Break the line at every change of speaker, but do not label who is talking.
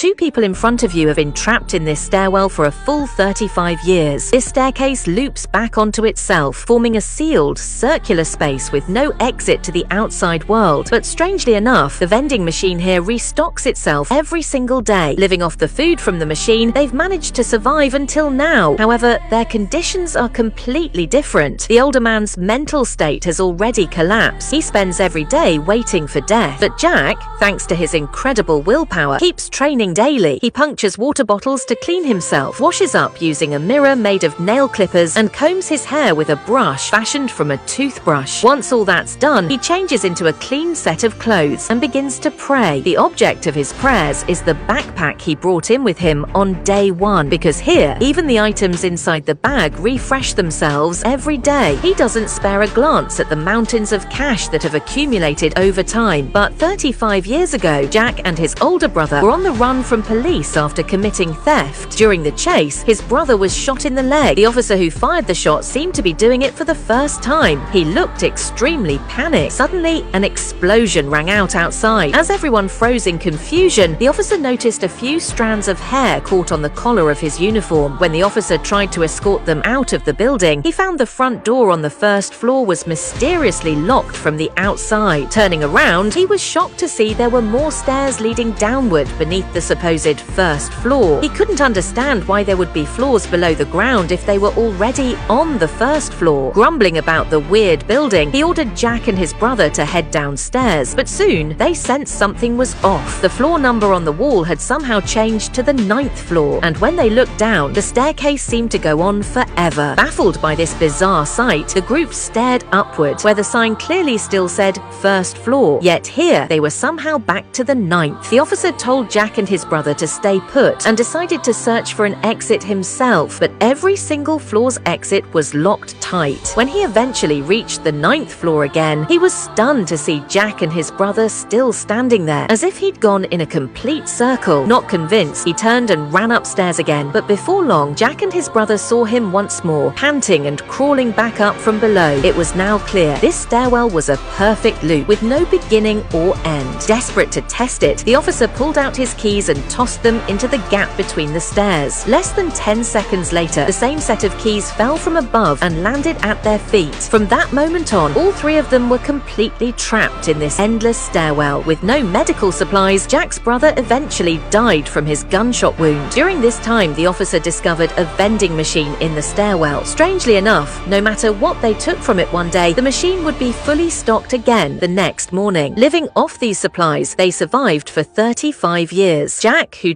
Two people in front of you have been trapped in this stairwell for a full 35 years. This staircase loops back onto itself, forming a sealed, circular space with no exit to the outside world. But strangely enough, the vending machine here restocks itself every single day. Living off the food from the machine, they've managed to survive until now. However, their conditions are completely different. The older man's mental state has already collapsed. He spends every day waiting for death. But Jack, thanks to his incredible willpower, keeps training daily. He punctures water bottles to clean himself, washes up using a mirror made of nail clippers, and combs his hair with a brush fashioned from a toothbrush. Once all that's done, he changes into a clean set of clothes and begins to pray. The object of his prayers is the backpack he brought in with him on day one, because here, even the items inside the bag refresh themselves every day. He doesn't spare a glance at the mountains of cash that have accumulated over time. But 35 years ago, Jack and his older brother were on the run from police after committing theft. During the chase, his brother was shot in the leg. The officer who fired the shot seemed to be doing it for the first time. He looked extremely panicked. Suddenly, an explosion rang out outside. As everyone froze in confusion, the officer noticed a few strands of hair caught on the collar of his uniform. When the officer tried to escort them out of the building, he found the front door on the first floor was mysteriously locked from the outside. Turning around, he was shocked to see there were more stairs leading downward beneath the supposed first floor. He couldn't understand why there would be floors below the ground if they were already on the first floor. Grumbling about the weird building, he ordered Jack and his brother to head downstairs, but soon they sensed something was off. The floor number on the wall had somehow changed to the 9th floor, and when they looked down, the staircase seemed to go on forever. Baffled by this bizarre sight, the group stared upward, where the sign clearly still said first floor, yet here they were somehow back to the 9th. The officer told Jack and his brother to stay put and decided to search for an exit himself, but every single floor's exit was locked tight. When he eventually reached the 9th floor again, he was stunned to see Jack and his brother still standing there, as if he'd gone in a complete circle. Not convinced, he turned and ran upstairs again, but before long, Jack and his brother saw him once more, panting and crawling back up from below. It was now clear this stairwell was a perfect loop, with no beginning or end. Desperate to test it, the officer pulled out his keys and tossed them into the gap between the stairs. Less than 10 seconds later, the same set of keys fell from above and landed at their feet. From that moment on, all three of them were completely trapped in this endless stairwell. With no medical supplies, Jack's brother eventually died from his gunshot wound. During this time, the officer discovered a vending machine in the stairwell. Strangely enough, no matter what they took from it one day, the machine would be fully stocked again the next morning. Living off these supplies, they survived for 35 years. Jack, who